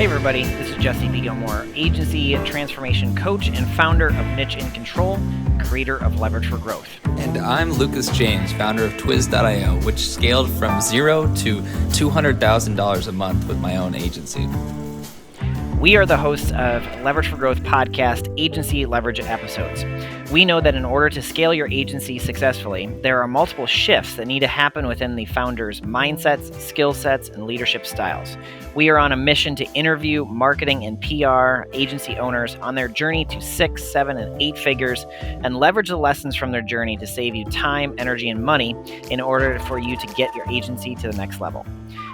Hey everybody, this is Jesse B. Gilmore, agency transformation coach and founder of Niche in Control, creator of Leverage for Growth. And I'm Lucas James, founder of Twiz.io, which scaled from $0 to $200,000 a month with my own agency. We are the hosts of Leverage for Growth podcast agency leverage episodes. We know that in order to scale your agency successfully, there are multiple shifts that need to happen within the founder's mindsets, skill sets, and leadership styles. We are on a mission to interview marketing and PR agency owners on their journey to 6, 7, and 8 figures and leverage the lessons from their journey to save you time, energy, and money in order for you to get your agency to the next level.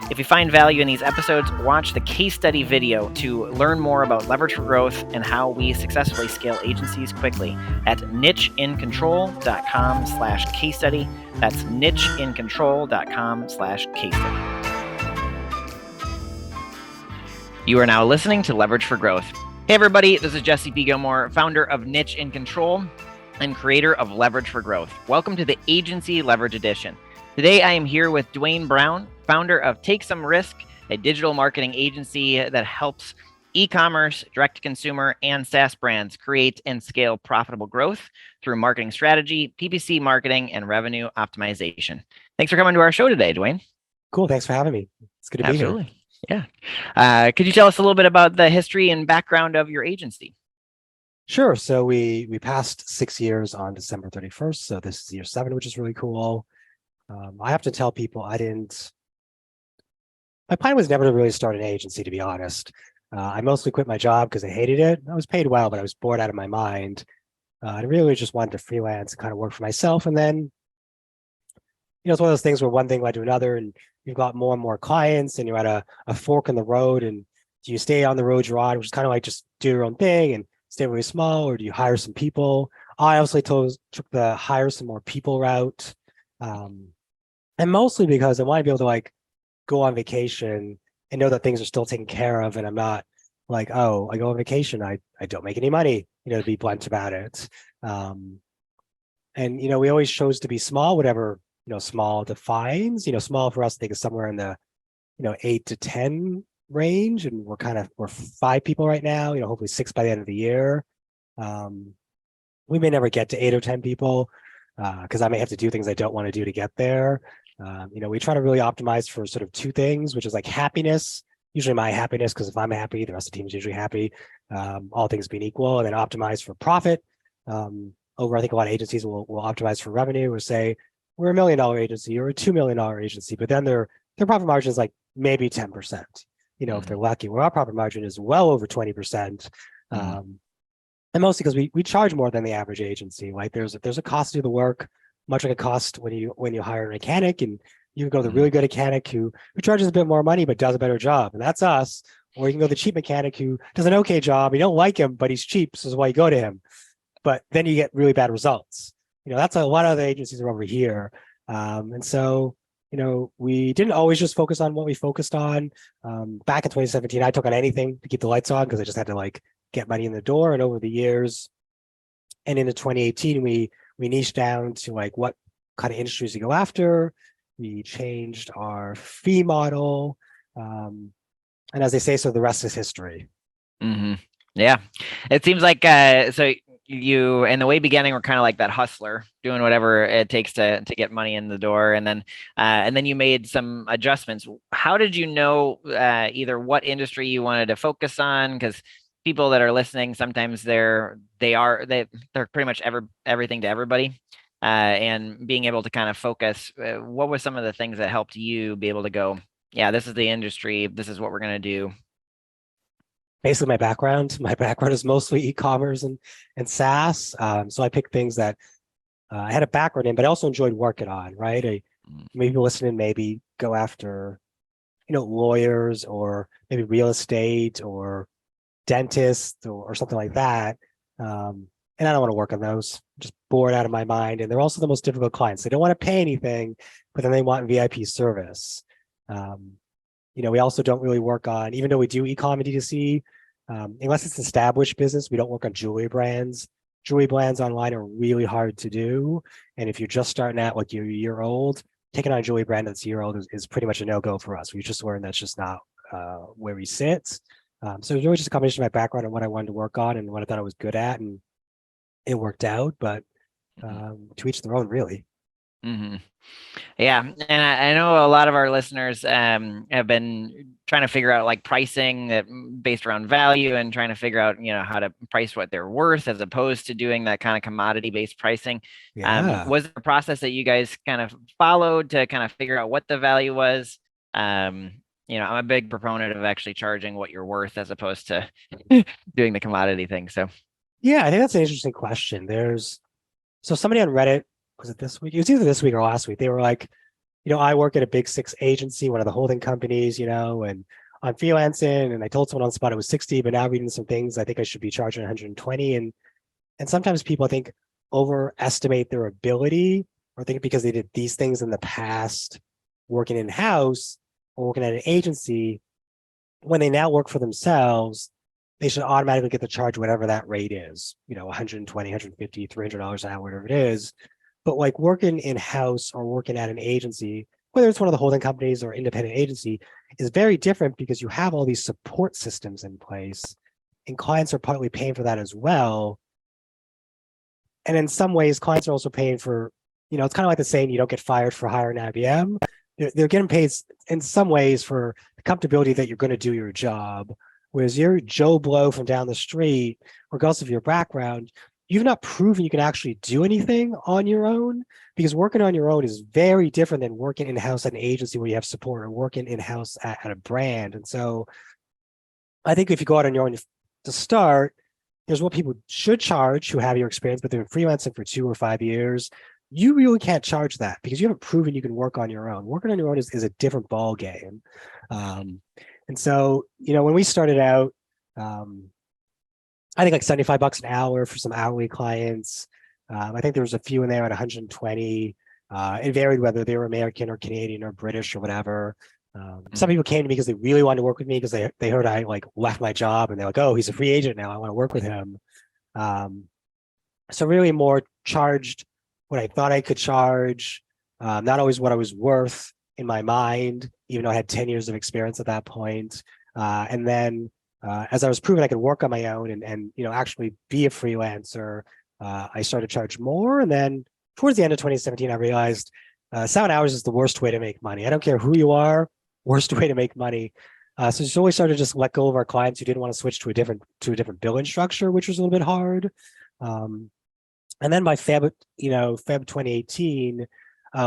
If you find value in these episodes, watch the case study video to learn more about Leverage for Growth and how we successfully scale agencies quickly at nicheincontrol.com/case study. That's nicheincontrol.com/case study. You are now listening to Leverage for Growth. Hey everybody, this is Jesse B. Gilmore, founder of Niche in Control and creator of Leverage for Growth. Welcome to the Agency Leverage Edition. Today I am here with Duane Brown, founder of Take Some Risk, a digital marketing agency that helps e-commerce, direct-to-consumer, and SaaS brands create and scale profitable growth through marketing strategy, PPC marketing, and revenue optimization. Thanks for coming to our show today, Duane. Cool. Thanks for having me. It's good to be here. Absolutely. Yeah. Could you tell us a little bit about the history and background of your agency? Sure. So we passed 6 years on December 31st. So this is year 7, which is really cool. I have to tell people my plan was never to really start an agency, to be honest. I mostly quit my job because I hated it. I was paid well, but I was bored out of my mind. I really just wanted to freelance and kind of work for myself. And then, it's one of those things where one thing led to another, and you've got more and more clients, and you're at a fork in the road. And do you stay on the road you're on, which is kind of like just do your own thing and stay really small, or do you hire some people? I obviously took the hire some more people route. And mostly because I want to be able to go on vacation and know that things are still taken care of. And I'm not like, oh, I go on vacation, I don't make any money, to be blunt about it. And, we always chose to be small, whatever, small defines, small for us, I think is somewhere in the, 8 to 10 range. And we're 5 people right now, hopefully 6 by the end of the year. We may never get to 8 or 10 people because I may have to do things I don't want to do to get there. We try to really optimize for sort of 2 things, which is happiness, usually my happiness, because if I'm happy, the rest of the team is usually happy, all things being equal, and then optimize for profit. I think a lot of agencies will optimize for revenue or say, we're $1 million agency or a $2 million agency, but then their profit margin is maybe 10%, if they're lucky. Where our profit margin is well over 20%. And mostly because we charge more than the average agency. There's a cost to do the work, much like a cost when you hire a mechanic, and you can go the really good mechanic who charges a bit more money but does a better job, and that's us. Or you can go the cheap mechanic who does an okay job. You don't like him, but he's cheap, so that's why you go to him. But then you get really bad results. That's a lot of the agencies are over here. And so, we didn't always just focus on what we focused on. Back in 2017, I took on anything to keep the lights on because I just had to get money in the door. And over the years, and into 2018, we niched down to what kind of industries to go after. We changed our fee model. And as they say, so the rest is history. Mm-hmm. Yeah. It seems like, so you, in the way beginning, were kind of like that hustler doing whatever it takes to get money in the door. And then you made some adjustments. How did you know either what industry you wanted to focus on? Because people that are listening, sometimes they're pretty much everything to everybody, and being able to kind of focus. What were some of the things that helped you be able to go, yeah, this is the industry, this is what we're going to do? Basically, my background is mostly e-commerce and SaaS. So I picked things that I had a background in, but I also enjoyed working on. Right, maybe listening, maybe go after, lawyers or maybe real estate or dentist or something like that. And I don't want to work on those. I'm just bored out of my mind. And they're also the most difficult clients. They don't want to pay anything, but then they want VIP service. We also don't really work on, even though we do e-com and D2C, unless it's an established business, we don't work on jewelry brands. Jewelry brands online are really hard to do. And if you're just starting out, you're a year old, taking on a jewelry brand that's a year old is pretty much a no-go for us. We just learned that's just not where we sit. So it was really just a combination of my background and what I wanted to work on and what I thought I was good at, and it worked out. But to each their own, really. Mm-hmm. Yeah, and I know a lot of our listeners have been trying to figure out like pricing that based around value and trying to figure out, how to price what they're worth as opposed to doing that kind of commodity-based pricing. Yeah. Was there a process that you guys kind of followed to kind of figure out what the value was? I'm a big proponent of actually charging what you're worth as opposed to doing the commodity thing. So, Yeah, I think that's an interesting question. So somebody on Reddit, was it this week? It was either this week or last week. They were like, I work at a big six agency, one of the holding companies, and I'm freelancing, and I told someone on the spot it was 60, but now reading some things, I think I should be charging 120. And sometimes people, I think, overestimate their ability, or think because they did these things in the past, working in-house or working at an agency, when they now work for themselves, they should automatically get to charge whatever that rate is, 120, 150, $300 an hour, whatever it is. But like working in-house or working at an agency, whether it's one of the holding companies or independent agency, is very different because you have all these support systems in place, and clients are partly paying for that as well. And in some ways, clients are also paying for, it's kind of like the saying, you don't get fired for hiring IBM. They're getting paid in some ways for the comfortability that you're going to do your job. Whereas you're Joe Blow from down the street, regardless of your background, you've not proven you can actually do anything on your own, because working on your own is very different than working in-house at an agency where you have support, or working in-house at a brand. And so I think if you go out on your own to start, there's what people should charge who have your experience, but they've been freelancing for 2 or 5 years. You really can't charge that because you haven't proven you can work on your own. Working on your own is a different ball game. And so, when we started out, I think like $75 an hour for some hourly clients. I think there was a few in there at 120. It varied whether they were American or Canadian or British or whatever. Some people came to me because they really wanted to work with me because they heard I like left my job, and they're like, oh, he's a free agent now, I want to work with him. So really more charged what I thought I could charge, not always what I was worth in my mind, even though I had 10 years of experience at that point. And then as I was proving I could work on my own and actually be a freelancer, I started to charge more. And then towards the end of 2017, I realized 7 hours is the worst way to make money. I don't care who you are, worst way to make money. So just always started to just let go of our clients who didn't want to switch to a different billing structure, which was a little bit hard. And then by Feb 2018,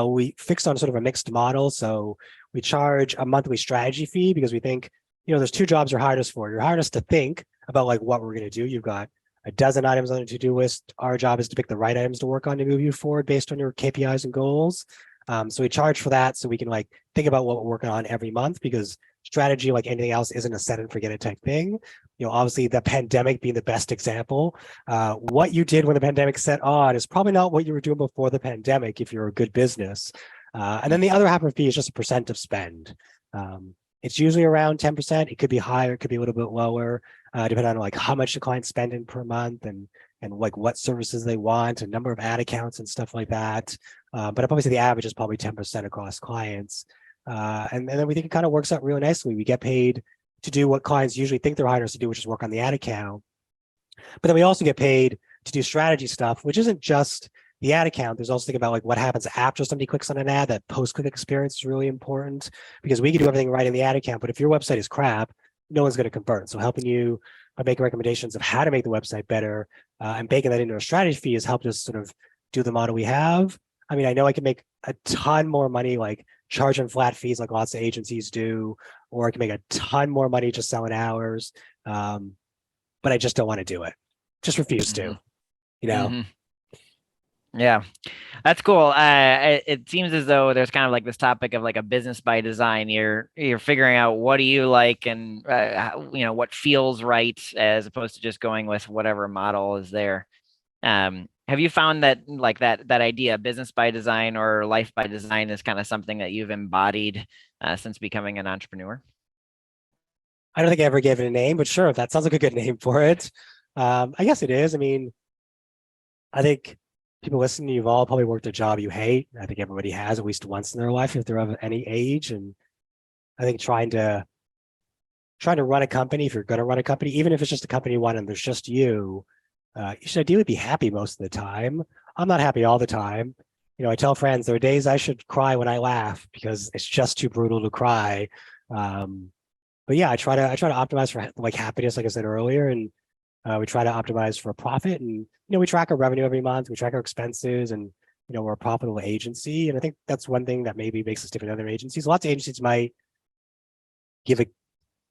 we fixed on sort of a mixed model. So we charge a monthly strategy fee because we think, there's 2 jobs you're hired us for. You're hired us to think about like what we're going to do. You've got a dozen items on the to-do list. Our job is to pick the right items to work on to move you forward based on your KPIs and goals. So we charge for that so we can like think about what we're working on every month, because strategy, like anything else, isn't a set and forget it type thing. Obviously the pandemic being the best example. What you did when the pandemic set on is probably not what you were doing before the pandemic if you're a good business. And then the other half of the fee is just a percent of spend. It's usually around 10%. It could be higher, it could be a little bit lower, depending on like how much the client's spending per month and like what services they want and number of ad accounts and stuff like that. But I'd probably say the average is probably 10% across clients. And then we think it kind of works out really nicely. We get paid to do what clients usually think they're hired us to do, which is work on the ad account. But then we also get paid to do strategy stuff, which isn't just the ad account. There's also thinking about like what happens after somebody clicks on an ad. That post-click experience is really important, because we can do everything right in the ad account, but if your website is crap, no one's going to convert. So helping you by making recommendations of how to make the website better and baking that into a strategy fee has helped us sort of do the model we have. I mean, I know I can make a ton more money like charging flat fees like lots of agencies do, or I can make a ton more money just selling hours. But I just don't want to do it. Just refuse to, Mm-hmm. Yeah, that's cool. It seems as though there's kind of like this topic of like a business by design. You're figuring out what do you like and what feels right, as opposed to just going with whatever model is there. Have you found that like that idea, business by design or life by design, is kind of something that you've embodied since becoming an entrepreneur? I don't think I ever gave it a name, but sure, that sounds like a good name for it. I guess it is. I mean, I think people listening, you've all probably worked a job you hate. I think everybody has at least once in their life if they're of any age. And I think trying to trying to run a company, if you're going to run a company, even if it's just a company one and there's just you should ideally be happy most of the time. I'm not happy all the time. I tell friends there are days I should cry when I laugh because it's just too brutal to cry. But yeah, I try to optimize for like happiness, like I said earlier, and we try to optimize for a profit. And we track our revenue every month, we track our expenses, and we're a profitable agency. And I think that's one thing that maybe makes us different than other agencies. Lots of agencies might give a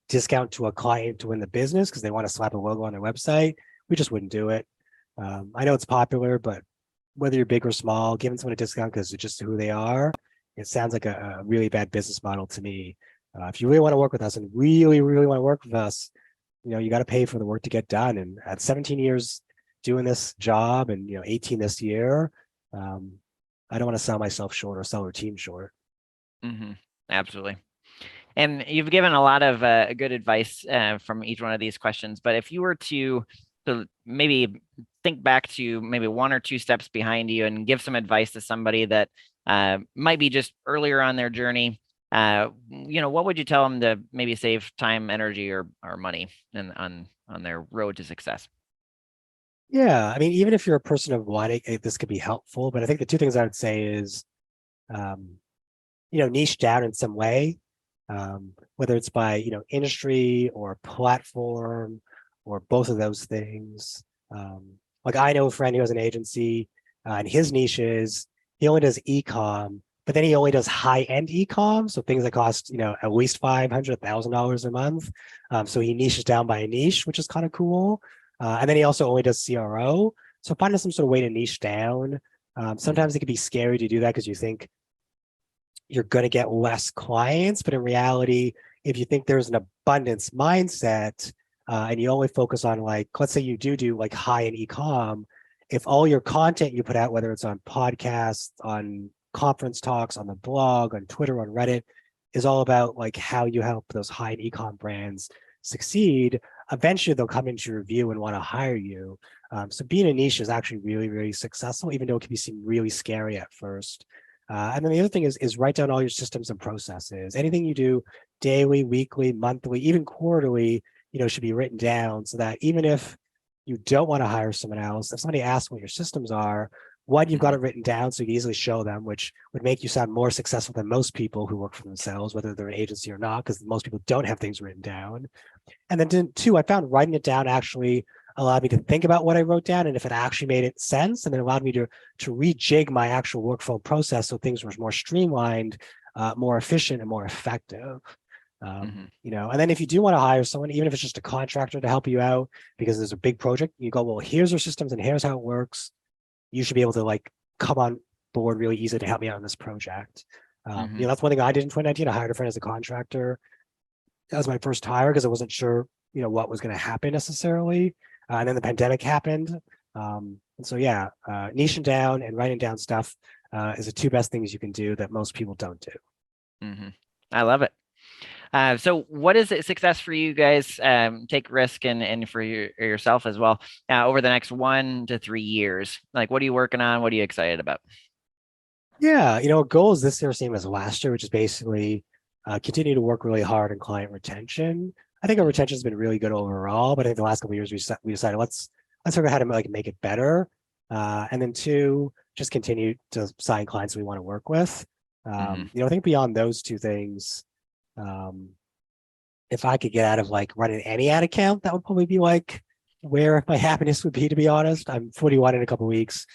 discount to a client to win the business because they want to slap a logo on their website. We just wouldn't do it. I know it's popular, but whether you're big or small, giving someone a discount because it's just who they are, it sounds like a really bad business model to me. If you really want to work with us and really, really want to work with us, you got to pay for the work to get done. And at 17 years doing this job and 18 this year, I don't want to sell myself short or sell our team short. Absolutely. And you've given a lot of good advice from each one of these questions. But if you were to maybe think back to maybe one or two steps behind you and give some advice to somebody that might be just earlier on their journey, what would you tell them to maybe save time, energy, or money on their road to success? Yeah, I mean, even if you're a person of one, this could be helpful. But I think the two things I would say is, niche down in some way, whether it's by industry or platform or both of those things. Like I know a friend who has an agency, and his niche is he only does e-com, but then he only does high-end e-com, so things that cost at least $500,000 a month. So he niches down by a niche, which is kind of cool. And then he also only does CRO. So finding some sort of way to niche down. Sometimes it can be scary to do that because you think you're going to get less clients, but in reality, if you think there's an abundance mindset and you only focus on let's say you do like high-end e-com, if all your content you put out, whether it's on podcasts, on conference talks, on the blog, on Twitter, on Reddit, is all about how you help those high-end e-com brands succeed, eventually they'll come into your view and want to hire you. So being a niche is actually really, really successful, even though it can seem really scary at first. And then the other thing is write down all your systems and processes. Anything you do daily, weekly, monthly, even quarterly, should be written down so that even if you don't want to hire someone else, if somebody asks what your systems are, one, you've got it written down so you can easily show them, which would make you sound more successful than most people who work for themselves, whether they're an agency or not, because most people don't have things written down. And then two, I found writing it down actually allowed me to think about what I wrote down and if it actually made sense, and then allowed me to rejig my actual workflow process so things were more streamlined, more efficient, and more effective. And then if you do want to hire someone, even if it's just a contractor to help you out because there's a big project, you go, well, here's our systems and here's how it works. You should be able to come on board really easily to help me out on this project. That's one thing I did in 2019. I hired a friend as a contractor. That was my first hire because I wasn't sure, what was going to happen necessarily. And then the pandemic happened. And so, yeah, niching down and writing down stuff is the two best things you can do that most people don't do. I love it. So what is success for you guys? Take risk and for yourself as well over the next 1 to 3 years. What are you working on? What are you excited about? Yeah, our goal is this year, same as last year, which is basically continue to work really hard on client retention. I think our retention has been really good overall, but I think the last couple of years we decided let's figure out how to make it better. And then two, just continue to sign clients we want to work with. I think beyond those two things, if I could get out of running any ad account, that would probably be where my happiness would be, to be honest. I'm 41 in a couple of weeks.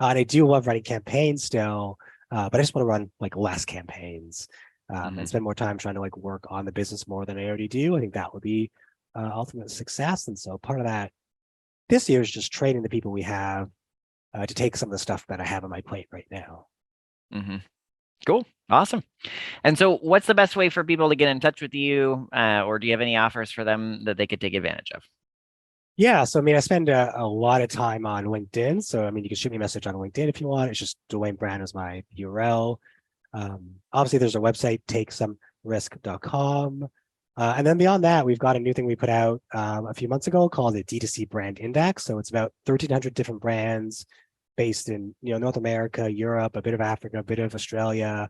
And I do love running campaigns still, but I just want to run less campaigns and spend more time trying to work on the business more than I already do. I think that would be ultimate success. And so part of that this year is just training the people we have to take some of the stuff that I have on my plate right now. Cool. Awesome. And so what's the best way for people to get in touch with you? Or do you have any offers for them that they could take advantage of? Yeah. So, I spend a lot of time on LinkedIn. So, you can shoot me a message on LinkedIn if you want. It's just Duane Brown is my URL. Obviously, there's a website, takesomerisk.com. And then beyond that, we've got a new thing we put out a few months ago called the D2C Brand Index. So it's about 1,300 different brands based in North America, Europe, a bit of Africa, a bit of Australia.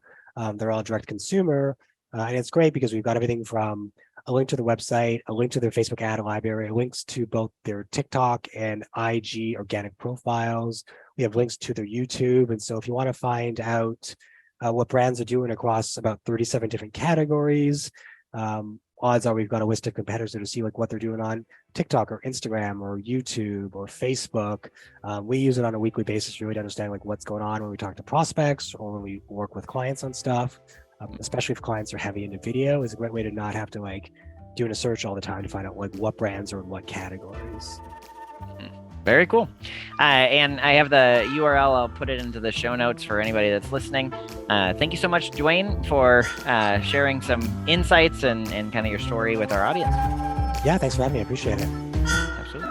They're all direct consumer. And it's great because we've got everything from a link to the website, a link to their Facebook ad library, links to both their TikTok and IG organic profiles. We have links to their YouTube. And so if you want to find out what brands are doing across about 37 different categories, odds are we've got a list of competitors to see like what they're doing on TikTok or Instagram or YouTube or Facebook. We use it on a weekly basis really to understand like what's going on when we talk to prospects or when we work with clients on stuff. Especially if clients are heavy into video, is a great way to not have to like doing a search all the time to find out like what brands are in what categories. Very cool. And I have the URL. I'll put it into the show notes for anybody that's listening. Thank you so much, Duane, for sharing some insights and kind of your story with our audience. Yeah, thanks for having me. I appreciate it. Absolutely.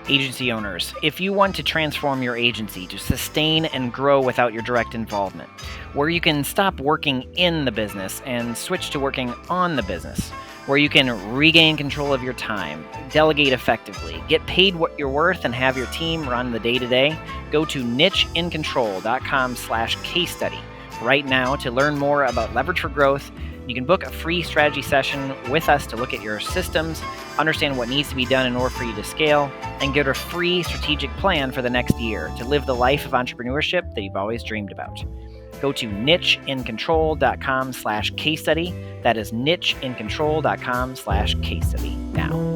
Agency owners, if you want to transform your agency to sustain and grow without your direct involvement, where you can stop working in the business and switch to working on the business, where you can regain control of your time, delegate effectively, get paid what you're worth, and have your team run the day-to-day, go to nicheincontrol.com/case study right now to learn more about Leverage for Growth. You can book a free strategy session with us to look at your systems, understand what needs to be done in order for you to scale, and get a free strategic plan for the next year to live the life of entrepreneurship that you've always dreamed about. Go to nicheincontrol.com/case study. That is nicheincontrol.com/case study now.